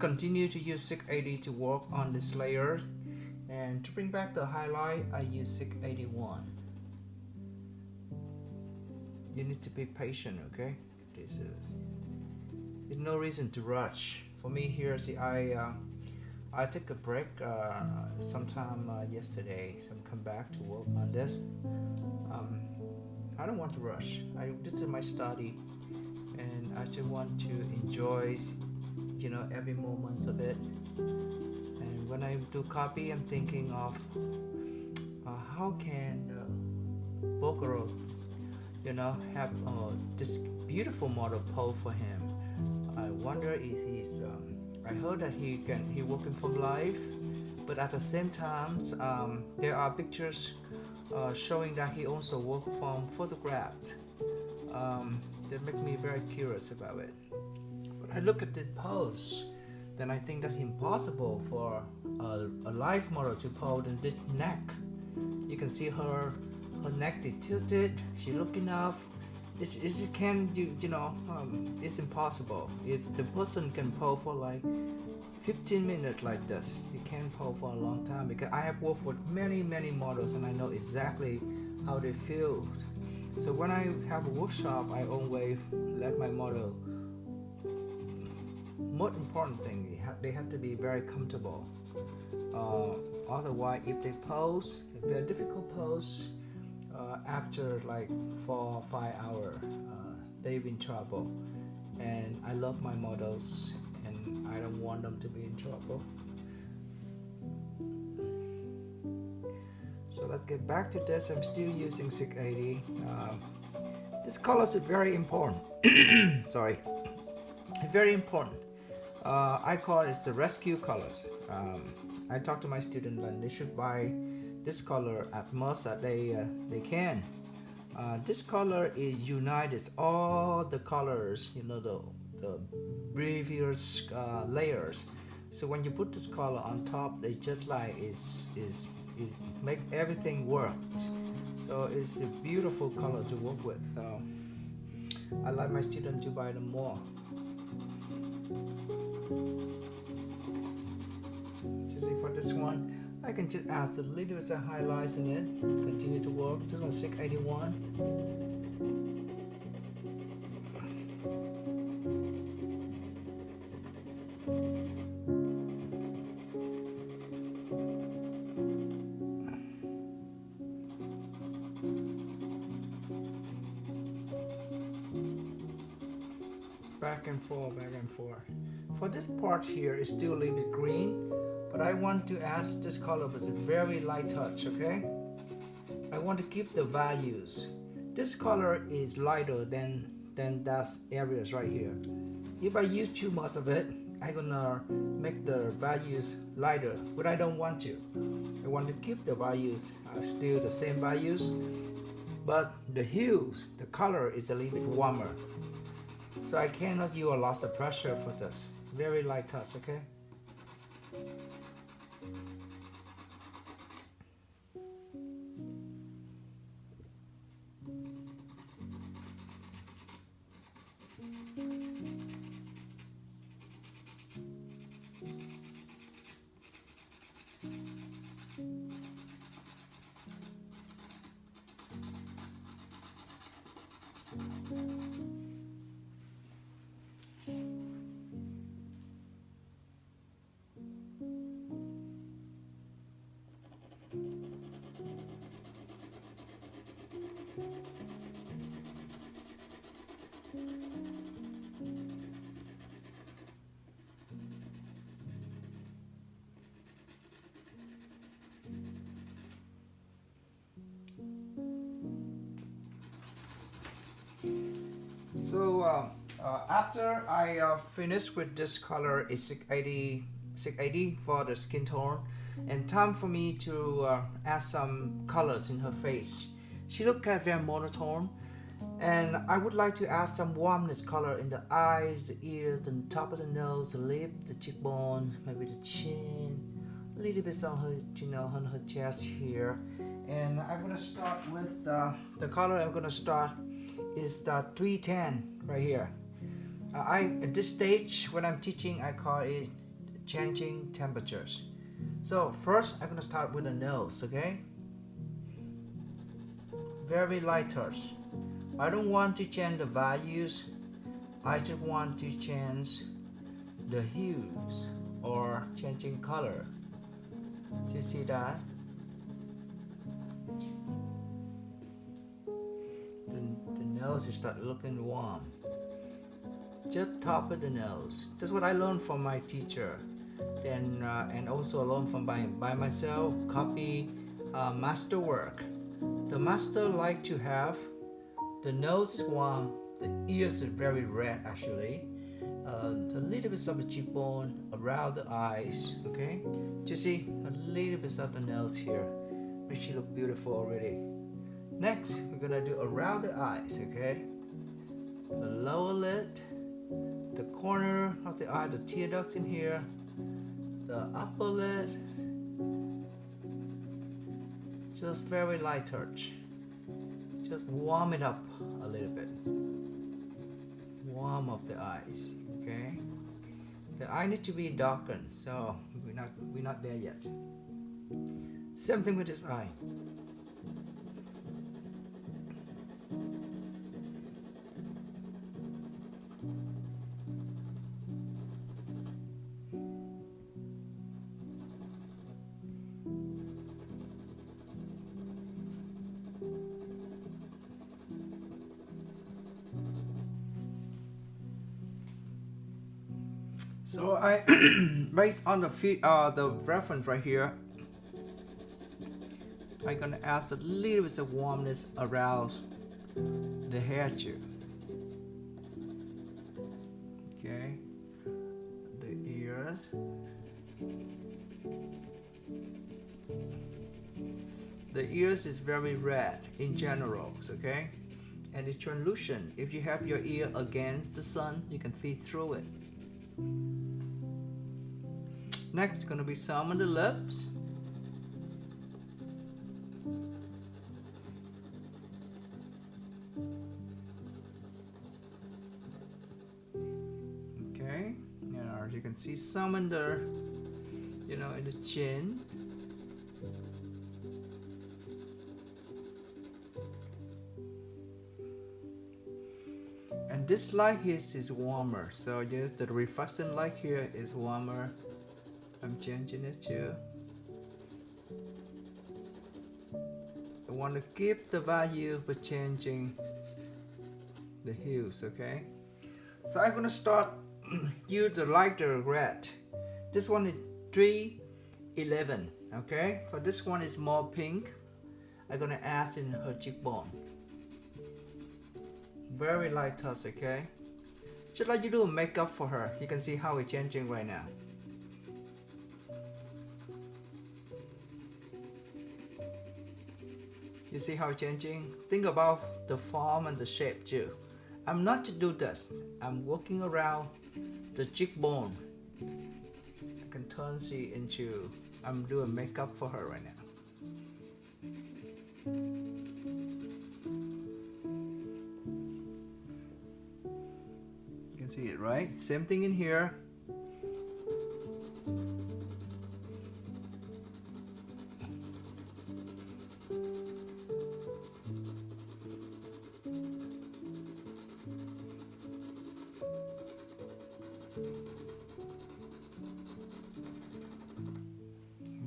continue to use 680 to work on this layer, and to bring back the highlight I use 681. You need to be patient, okay? There's no reason to rush. For me here, see, I took a break sometime yesterday, so I'm come back to work on this. I don't want to rush. This is my study, and I just want to enjoy, every moment of it. And when I do copy, I'm thinking of how can Bouguereau, have this beautiful model pose for him. I wonder if he's. I heard that he working from life, but at the same time, there are pictures showing that he also work from photographed. That make me very curious about it. But I look at the pose, then I think that's impossible for a life model to pose in this neck. You can see her neck is tilted. She looking up. It can it's impossible. The person can pose for like 15 minutes like this. You can't pose for a long time, because I have worked with many models and I know exactly how they feel. So when I have a workshop, I always let my model. Most important thing, they have to be very comfortable. Otherwise, if they pose a very difficult pose, after like 4 or 5 hours, they're in trouble. And I love my models, and I don't want them to be in trouble. So let's get back to this. I'm still using 680. This colors is very important. Sorry, very important. I call it the rescue colors. I talk to my students and they should buy this color at most that they can. This color is united all the colors, the previous layers. So when you put this color on top, they just like is make everything work. So it's a beautiful color to work with. I like my students to buy them more. So see, for this one, I can just add a little bit of highlights in it. Continue to work. This one 681. Back and forth, back and forth. For this part here, it's still a little bit green, but I want to add this color with a very light touch, okay? I want to keep the values. This color is lighter than that areas right here. If I use too much of it, I'm gonna make the values lighter, but I don't want to. I want to keep the values still the same values, but the hues, the color is a little bit warmer. So I cannot use a lot of pressure for this. Very light touch, okay? So after I finish with this color is 680 for the skin tone, and time for me to add some colors in her face. She looked very monotone, and I would like to add some warmness color in the eyes, the ears, the top of the nose, the lip, the cheekbone, maybe the chin, a little bit on her, on her chest here. And I'm gonna start with the color I'm gonna start is the 310 right here. At this stage when I'm teaching, I call it changing temperatures. So first I'm gonna start with the nose, okay? Very light touch. I don't want to change the values, I just want to change the hues or changing color. Do you see that? The nose is start looking warm. Just top of the nose. That's what I learned from my teacher. Then and also learned from by myself. Copy masterwork. The master like to have the nose is warm, the ears is very red actually. A little bit of the cheekbone around the eyes. Okay, just see a little bit of the nose here. Makes she look beautiful already. Next, we're gonna do around the eyes. Okay, the lower lid, the corner of the eye, the tear ducts in here, the upper lid. Just very light touch. Just warm it up a little bit. Warm up the eyes. Okay. The eye need to be darkened, so we're not there yet. Same thing with this eye. So I, based on the reference right here, I'm gonna add a little bit of warmness around the hair too. Okay, the ears. The ears is very red in general, okay, and it's translucent. If you have your ear against the sun, you can see through it. Next, gonna be some on the lips. Okay, as you can see, some in the, in the chin. And this light here is warmer, so just the reflection light here is warmer. I'm changing it too. I want to keep the value but changing the hues, okay? So I'm gonna start use the lighter red. This one is 311, okay? For this one is more pink. I'm gonna add in her cheekbone. Very light touch, okay? Just like you do makeup for her. You can see how it's changing right now. You see how it's changing? Think about the form and the shape too. I'm not to do this. I'm working around the cheekbone. I can turn she into, I'm doing makeup for her right now. You can see it, right? Same thing in here.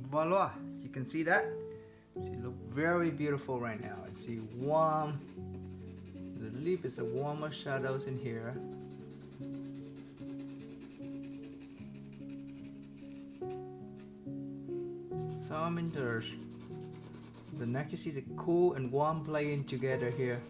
Voila, you can see that. She look very beautiful right now. I see warm. The lip is a warmer shadows in here. Some in the neck. You see the cool and warm playing together here.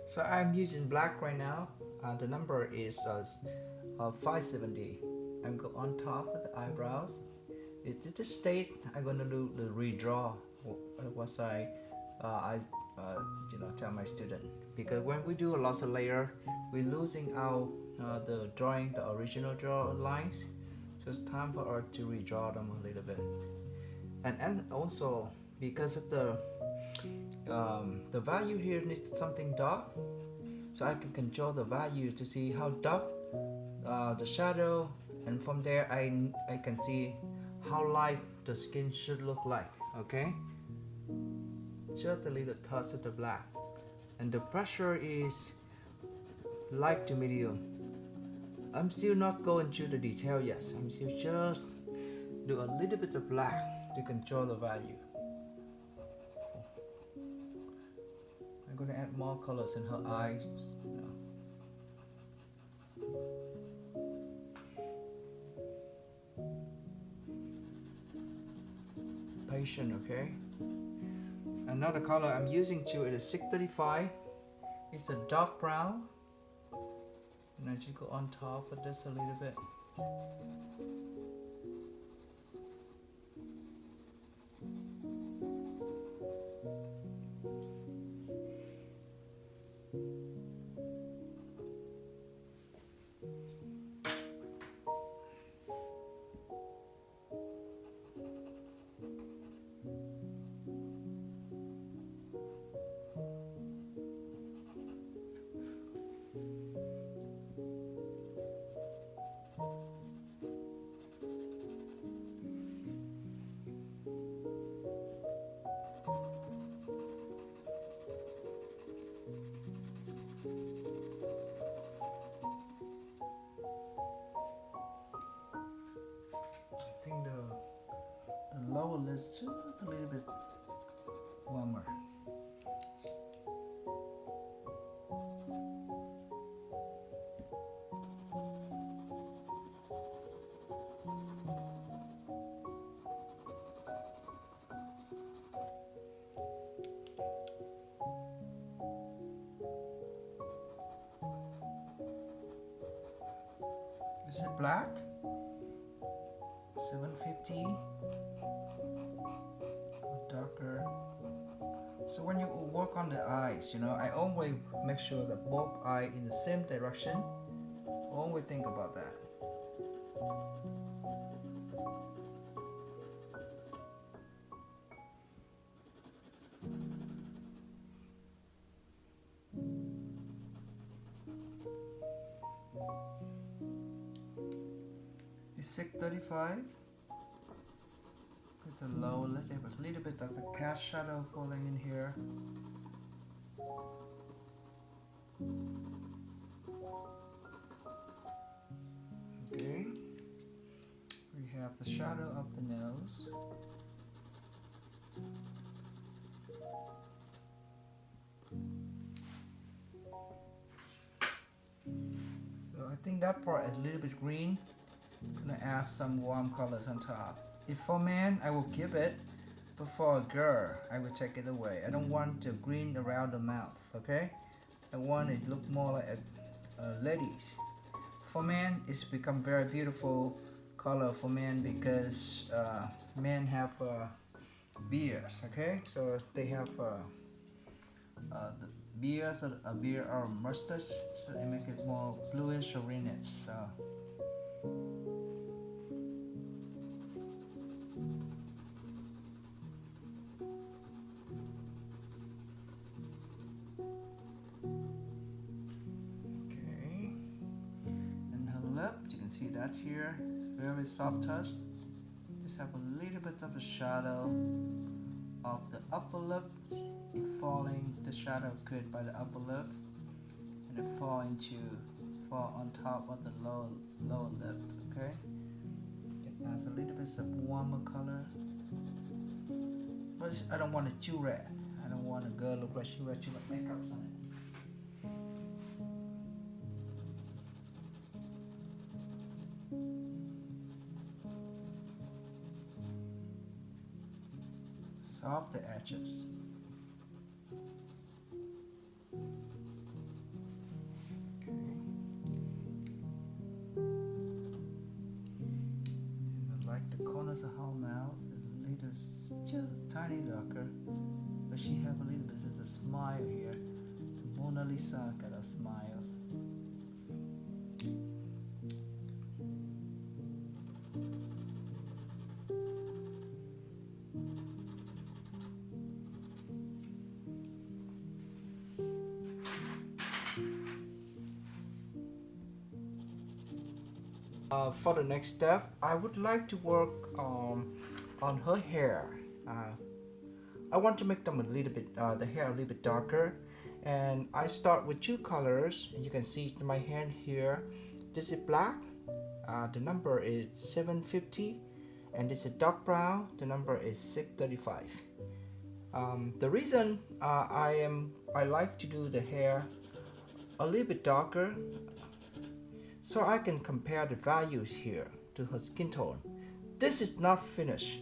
So I'm using black right now. The number is 570. I'm go on top of the eyebrows. At this stage, I'm gonna do the redraw. What I tell my student, because when we do a lots of layer, we're losing out the drawing, the original draw lines. So it's time for us to redraw them a little bit. And also because of the value here needs something dark, so I can control the value to see how dark the shadow, and from there I can see how light the skin should look like. Okay, just a little touch of the black, and the pressure is light to medium. I'm still not going through the detail yet. I'm still just do a little bit of black to control the value. I'm gonna add more colors in her eyes. Patient, okay? Another color I'm using too is 635. It's a dark brown. And I just go on top of this a little bit. I think the lower lid is just a little bit warmer. Is it black? 750 or darker. So when you work on the eyes, I always make sure that both eyes in the same direction. Always think about that. It's 635. It's a low. Let's have a little bit of the cast shadow falling in here. Okay. We have the shadow of the nose. So I think that part is a little bit green. I'm gonna add some warm colors on top. If for man, I will keep it, but for a girl, I will take it away. I don't want the green around the mouth, okay? I want it to look more like a ladies. For men, it's become very beautiful color for men because men have beards, okay? So they have the beards, a beard or mustache, so they make it more bluish or greenish. So. See that here, it's very soft touch. Just have a little bit of the shadow of the upper lip. It falling, the shadow created by the upper lip, and it fall on top of the lower lip. Okay, it adds a little bit of warmer color, but I don't want it too red. I don't want a girl look like she wear too much makeup on it. Soft the edges. Okay. And I like the corners of her mouth. A little, just tiny darker, but she have a little bit of the smile here. The Mona Lisa kind of smiles. For the next step, I would like to work on her hair. I want to make them a little bit, the hair a little bit darker, and I start with two colors. And you can see my hand here. This is black. The number is 750, and this is dark brown. The number is 635. The reason I like to do the hair a little bit darker, so I can compare the values here to her skin tone. This is not finished,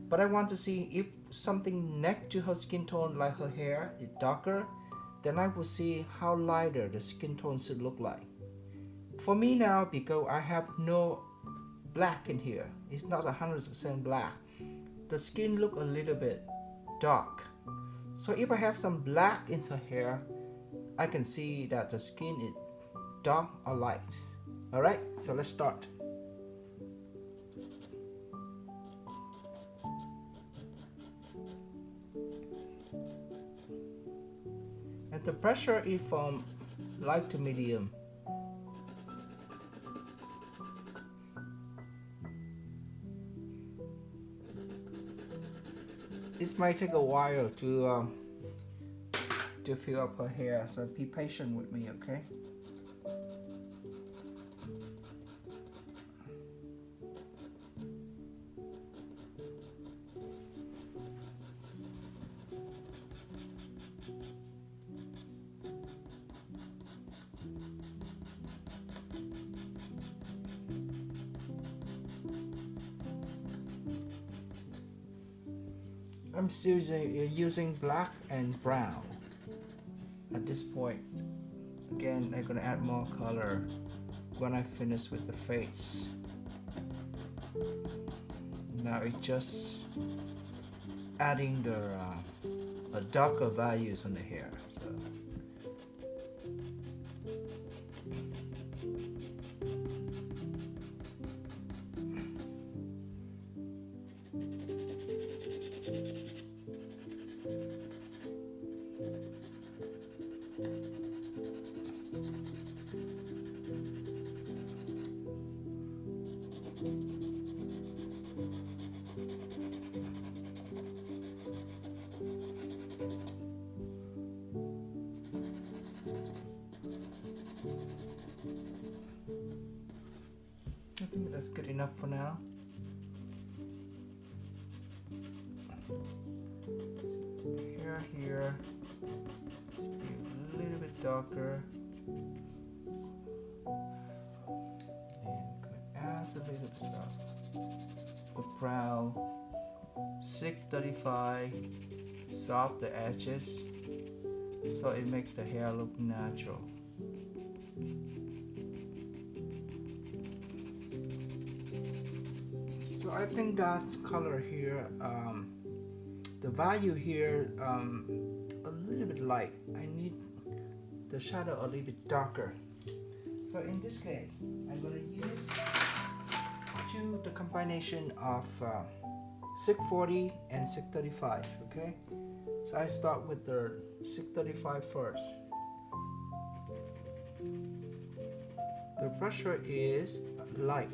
but I want to see if something next to her skin tone, like her hair, is darker, then I will see how lighter the skin tone should look like. For me now, because I have no black in here, it's not 100% black, the skin look a little bit dark. So if I have some black in her hair, I can see that the skin is dark or light. Alright, so let's start. And the pressure is from light to medium. This might take a while to fill up her hair, so be patient with me, okay? I'm still using black and brown at this point. Again, I'm gonna add more color when I finish with the face. Now it's just adding the darker values on the hair. So. I think that's good enough for now. Hair here, a little bit darker, and add a little bit of brown. 635, soft the edges, so it makes the hair look natural. So I think that color here, the value here, a little bit light. I need the shadow a little bit darker. So in this case, I'm going to use the combination of 640 and 635. Okay, so I start with the 635 first. The pressure is light.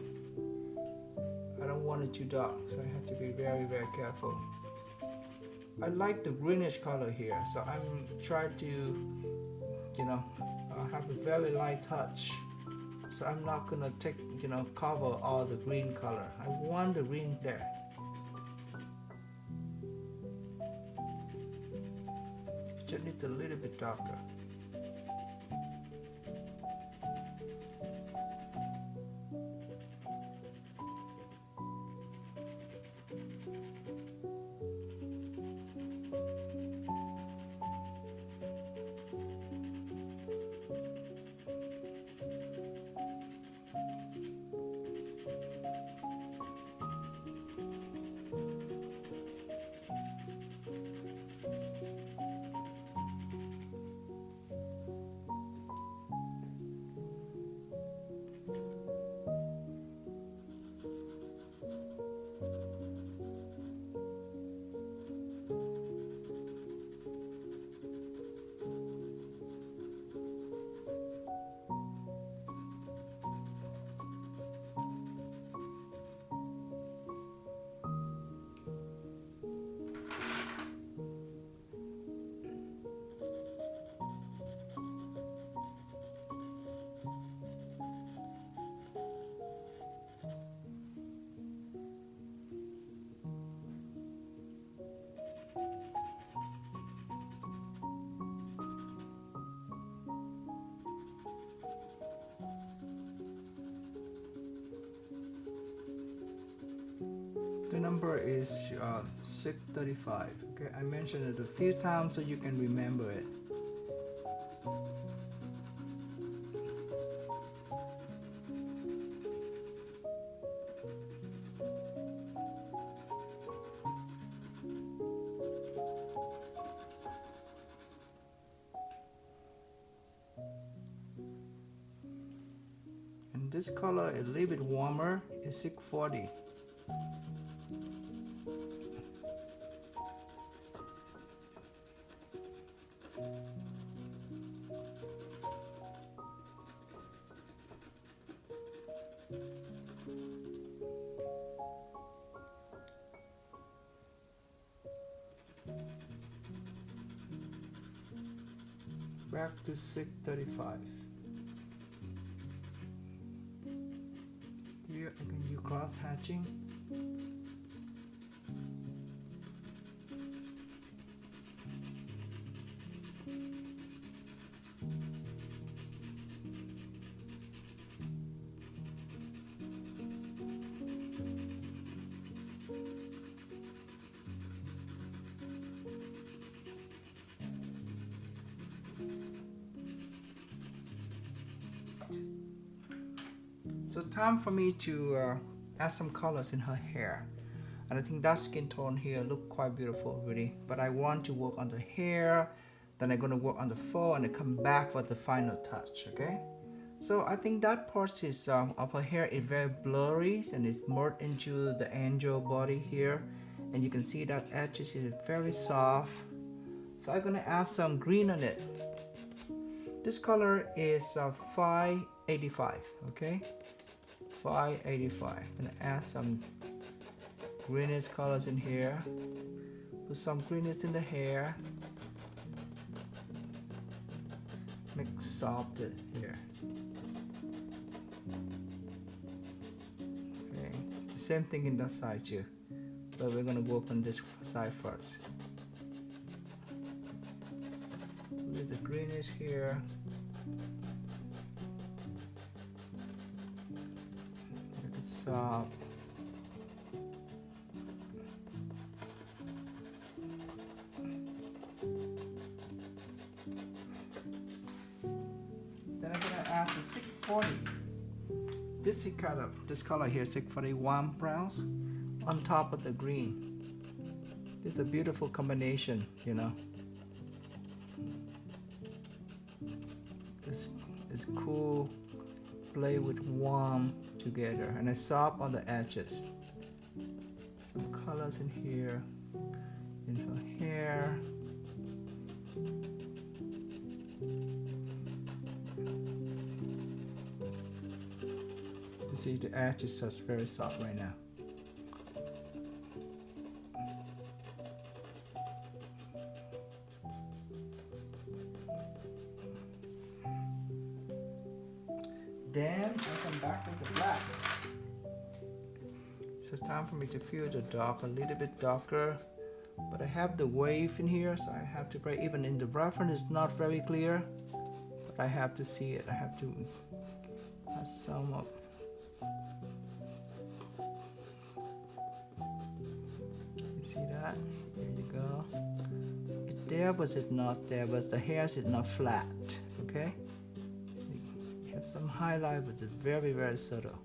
I don't want it too dark, so I have to be very, very careful. I like the greenish color here, so I'm trying to, have a very light touch. So I'm not gonna take, cover all the green color. I want the green there. Just needs a little bit darker. number is 635. Okay, I mentioned it a few times so you can remember it. And this color is a little bit warmer, is 640. Back to 635. Here again, you cross hatching. So time for me to add some colors in her hair, and I think that skin tone here look quite beautiful really, but I want to work on the hair, then I'm going to work on the fur and then come back for the final touch. Okay, so I think that part is of her hair is very blurry and it's merged into the angel body here, and you can see that edges is very soft, so I'm going to add some green on it. This color is 585. Okay, 585. I'm gonna add some greenish colors in here. Put some greenish in the hair. Make soft it here. Okay, the same thing in that side too, but we're gonna work on this side first. With the greenish here. Soft. Then I'm gonna add the 640. This color here, 641 browns, on top of the green. It's a beautiful combination, you know. It's cool. Play with warm together, and I soft on the edges. Some colors in here, in her hair. You see the edge is just very soft right now. Then I come back with the black. So it's time for me to fill the dark a little bit darker, but I have the wave in here, so I have to break. Even in the reference it's not very clear, but I have to see it. I have to add some up. You see that? There you go. It's there, but it's not there. But the hairs is not flat. Okay. Some highlight, but it's very, very subtle.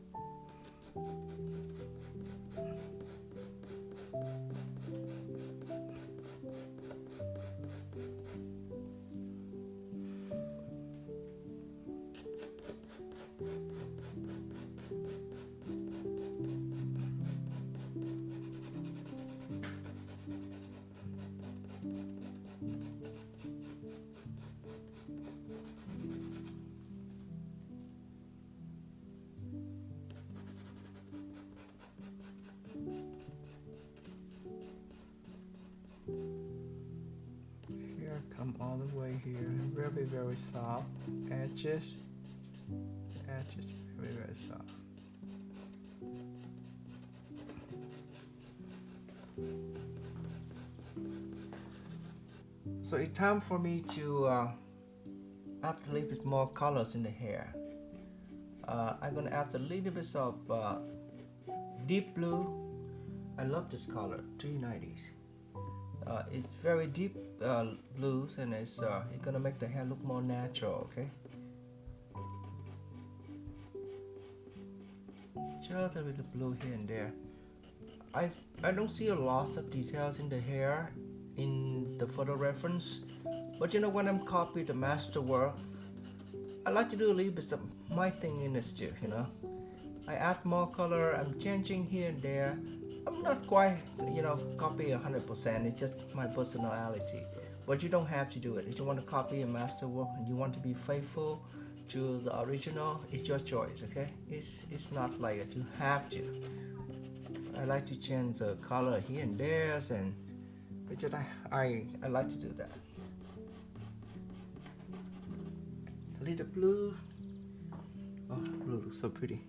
Come all the way here, very, very soft edges. The edges very, very soft. So it's time for me to add a little bit more colors in the hair. I'm gonna add a little bit of deep blue, I love this color, 390s. It's very deep blues, and it's gonna make the hair look more natural. Okay, just a little blue here and there. I don't see a lot of details in the hair in the photo reference, but you know, when I'm copying the masterwork, I like to do a little bit of my thing in this too. You know, I add more color. I'm changing here and there. I'm not quite, copy 100%. It's just my personality. But you don't have to do it. If you want to copy a masterwork and you want to be faithful to the original, it's your choice. Okay? It's not like it. You have to. I like to change the color here and there, and it's just I like to do that. A little blue. Oh, blue looks so pretty.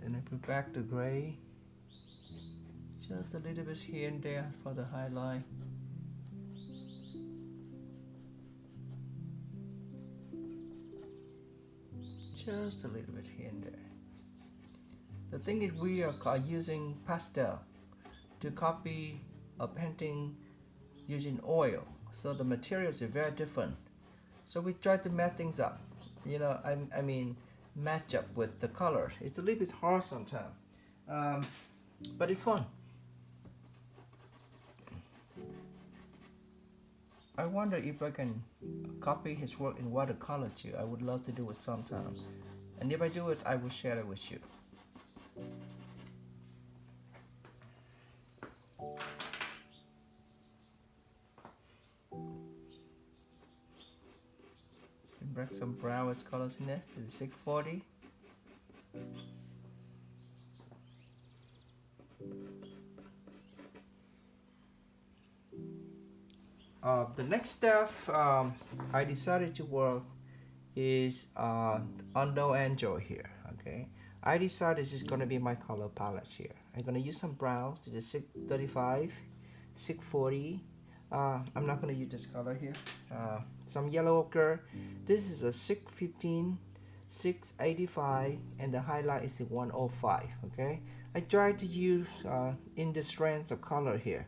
Then I put back the gray, just a little bit here and there for the highlight. Just a little bit here and there. The thing is, we are using pastel to copy a painting using oil, so the materials are very different. So we try to match things up. I mean, match up with the colors. It's a little bit hard sometimes, but it's fun. I wonder if I can copy his work in watercolor too. I would love to do it sometime, and if I do it, I will share it with you. Bring some brownish colors in there to the 640. The next step I decided to work is Undo Angel here. Okay, I decided this is going to be my color palette here. I'm going to use some browns to the 635, 640. I'm not going to use this color here. Some yellow ochre. This is a 615, 685, and the highlight is a 105. Okay, I tried to use in this range of color here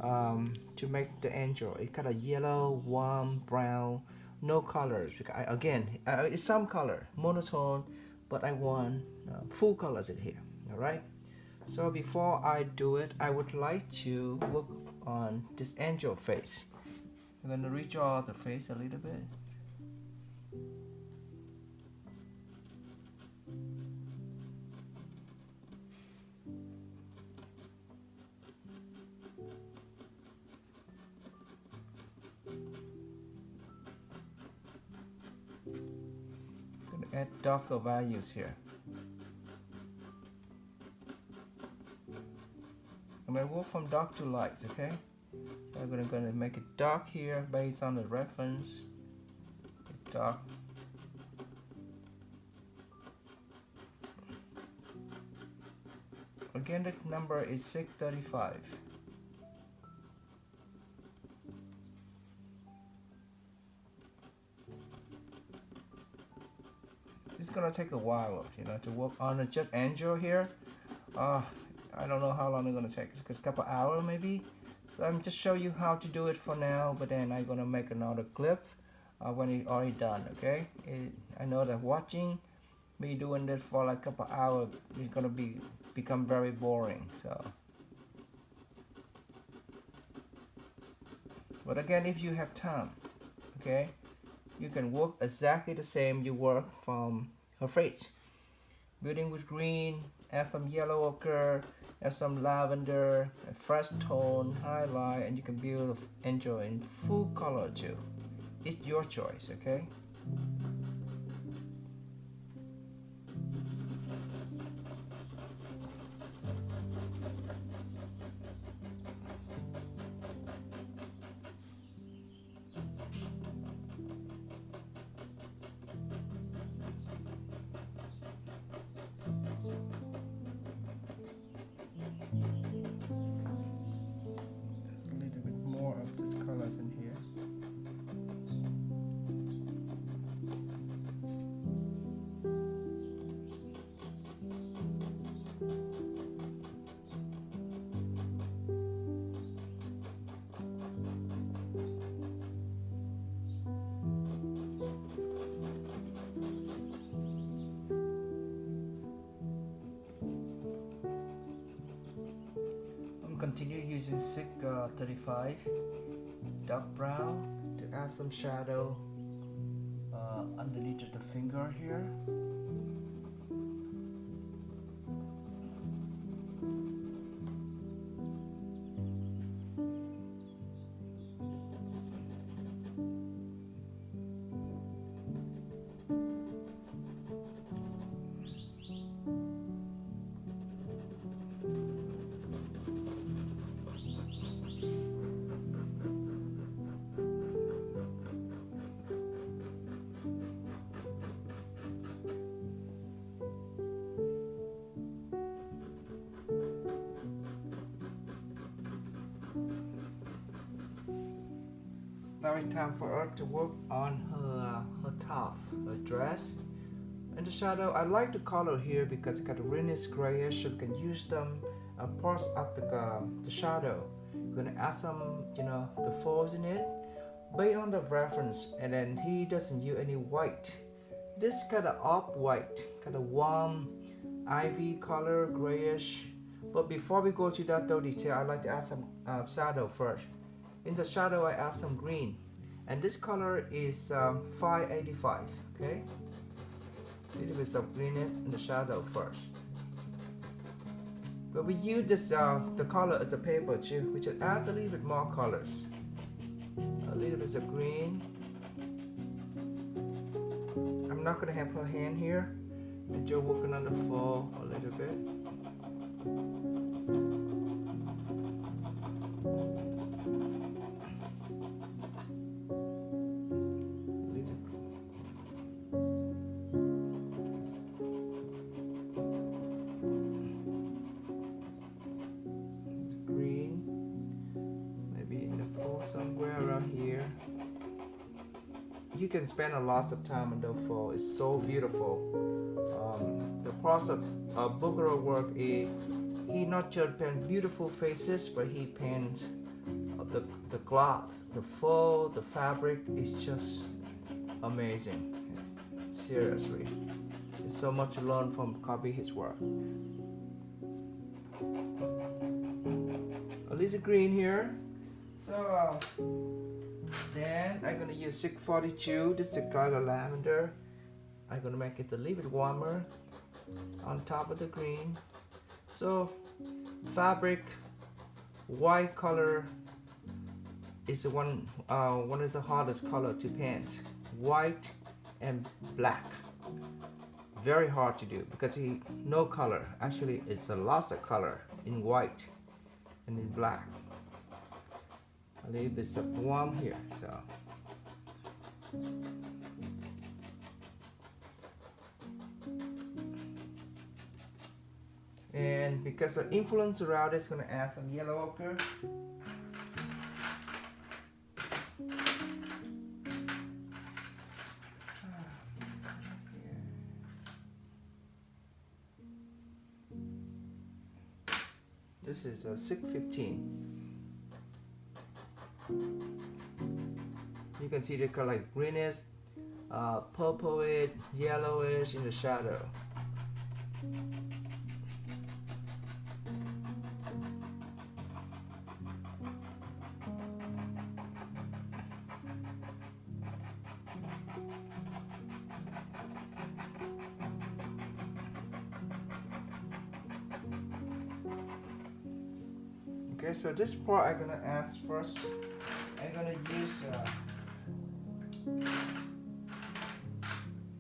to make the angel. It got a yellow, warm, brown, no colors. Again, it's some color, monotone, but I want full colors in here. All right. So before I do it, I would like to work on this angel face. I'm going to redraw the face a little bit. I'm going to add darker values here. I'm going to work from dark to light, okay? So I'm going to make it dark here based on the reference. It's dark. Again, the number is 635. It's gonna take a while, to work on the jet angel here. I don't know how long it's gonna take. It's a couple hours maybe. So I'm just show you how to do it for now, but then I'm gonna make another clip when it's already done. Okay? I know that watching me doing this for like a couple hours is gonna become very boring. So, but again, if you have time, okay, you can work exactly the same you work from her face. Building with green, add some yellow ochre, add some lavender, a fresh tone, highlight, and you can build an angel in full color too. It's your choice, okay? continue using SIG 35 dark brown to add some shadow underneath the finger here. Now it's time for her to work on her top, her dress. And the shadow, I like the color here because it got a greenish grayish, so you can use them parts of the shadow. You're gonna add some, the folds in it, based on the reference. And then he doesn't use any white. This kind of off-white, kind of warm ivy color, grayish. But before we go to that detail, I like to add some shadow first. In the shadow, I add some green, and this color is 585. Okay, a little bit of green in the shadow first. But we use this the color as the paper too. We should add a little bit more colors. A little bit of green. I'm not gonna have her hand here. And Joe working on the fall a little bit. Somewhere around here. You can spend a lot of time on the fall. It's so beautiful. The process of Bouguereau work is he not just paint beautiful faces, but he paints the cloth, the fur, the fabric is just amazing. Seriously, there's so much to learn from copy his work. A little green here. So then I'm gonna use 642. This is the color lavender. I'm gonna make it a little bit warmer on top of the green. So fabric, white color is the one of the hardest color to paint. White and black. Very hard to do because no color. Actually, it's a lots of color in white and in black. A little bit of warm here, so and because the influence around it's gonna add some yellow ochre. This is a 615. You can see the color like greenish, purplish, yellowish in the shadow. Okay, so this part I'm gonna add first. I'm gonna use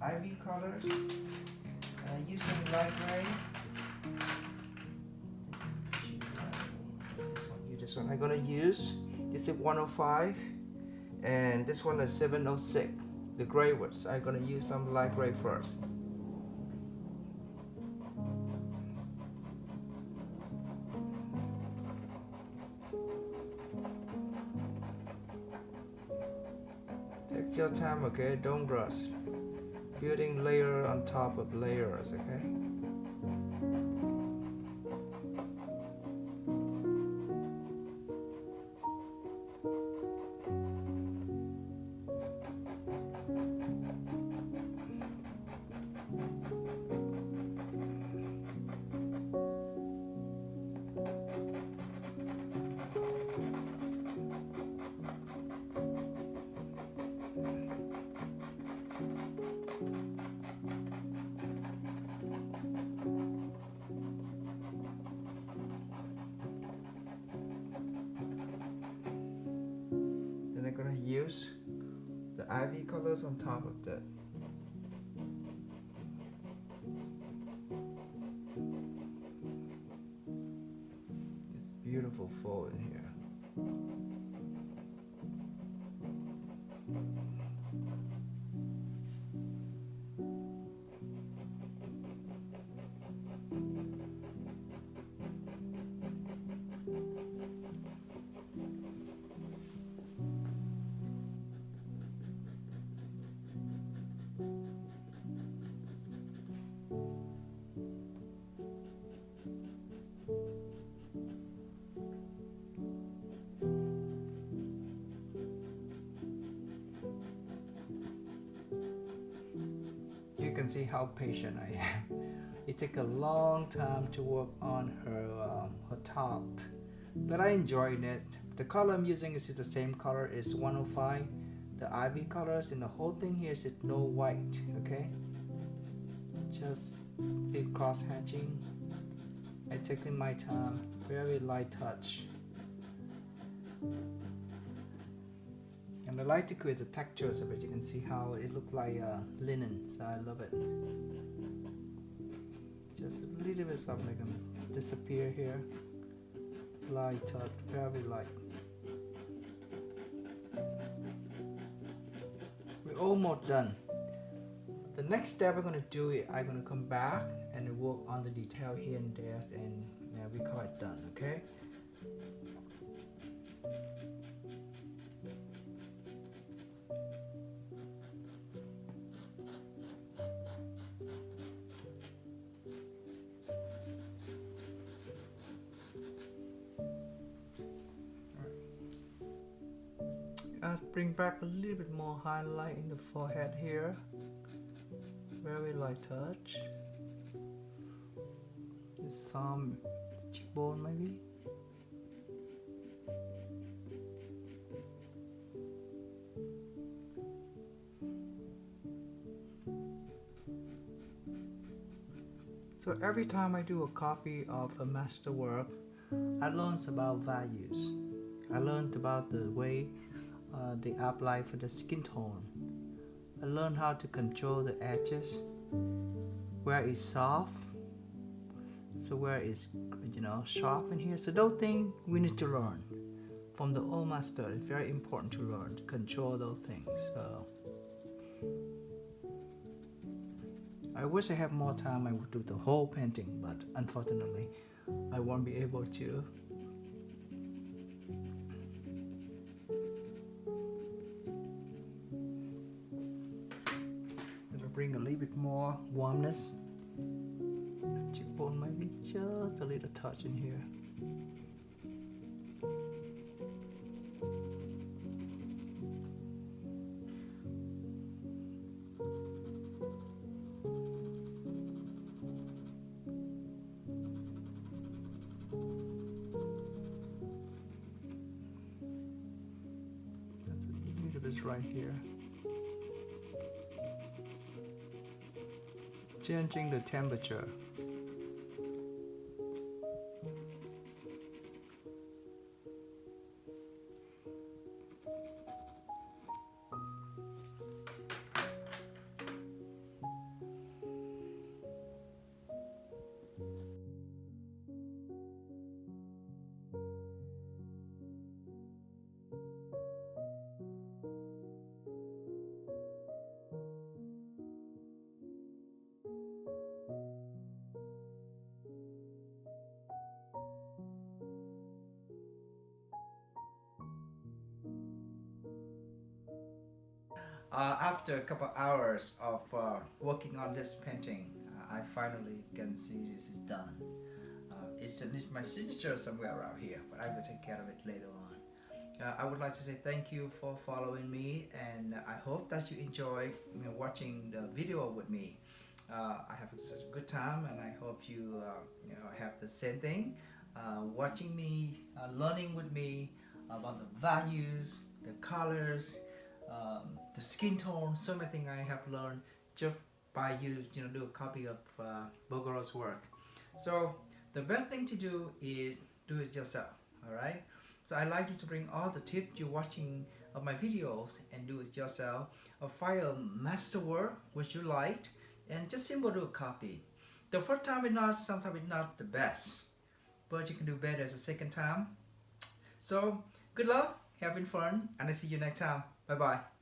ivy colors. I use some light gray. This one I'm gonna use. This is 105, and this one is 706. The gray ones. I'm gonna use some light gray first. Take your time, okay? Don't rush. Building layer on top of layers, okay? use the ivy colors on top of that. It's beautiful fall in here. You can see how patient I am. It takes a long time to work on her top, but I enjoyed it. The color I'm using is the same color as 105. The ivy colors in the whole thing here is no white, okay? Just the cross hatching. I taking my time, very light touch. And I like to create the textures of it. You can see how it looks like linen, so I love it. Just a little bit something like them disappear here. Light touch, very light. We're almost done. The next step we're going to do is I'm going to come back and work on the detail here and there, and we call it done, okay? Bring back a little bit more highlight in the forehead here. Very light touch. Some cheekbone maybe. So every time I do a copy of a masterwork, I learned about values. I learned about the way they apply for the skin tone. I learned how to control the edges, where it's soft, so where it's sharp in here. So those things we need to learn from the old master. It's very important to learn to control those things. So I wish I had more time. I would do the whole painting, but unfortunately, I won't be able to. Bring a little bit more warmness. Cheekbone maybe just a little touch in here. That's a little bit right here. Changing the temperature. After a couple hours of working on this painting, I finally can see this is done. It's my signature somewhere around here, but I will take care of it later on. I would like to say thank you for following me, and I hope that you enjoy watching the video with me. I have such a good time, and I hope you have the same thing. Watching me, learning with me about the values, the colors, the skin tone, so many things I have learned just by do a copy of Bouguereau's work. So the best thing to do is do it yourself. All right. So I like you to bring all the tips you're watching of my videos and do it yourself, or find a masterwork which you liked and just simple do a copy. The first time is not, sometimes it's not the best, but you can do better as a second time. So good luck, having fun, and I see you next time. Bye bye.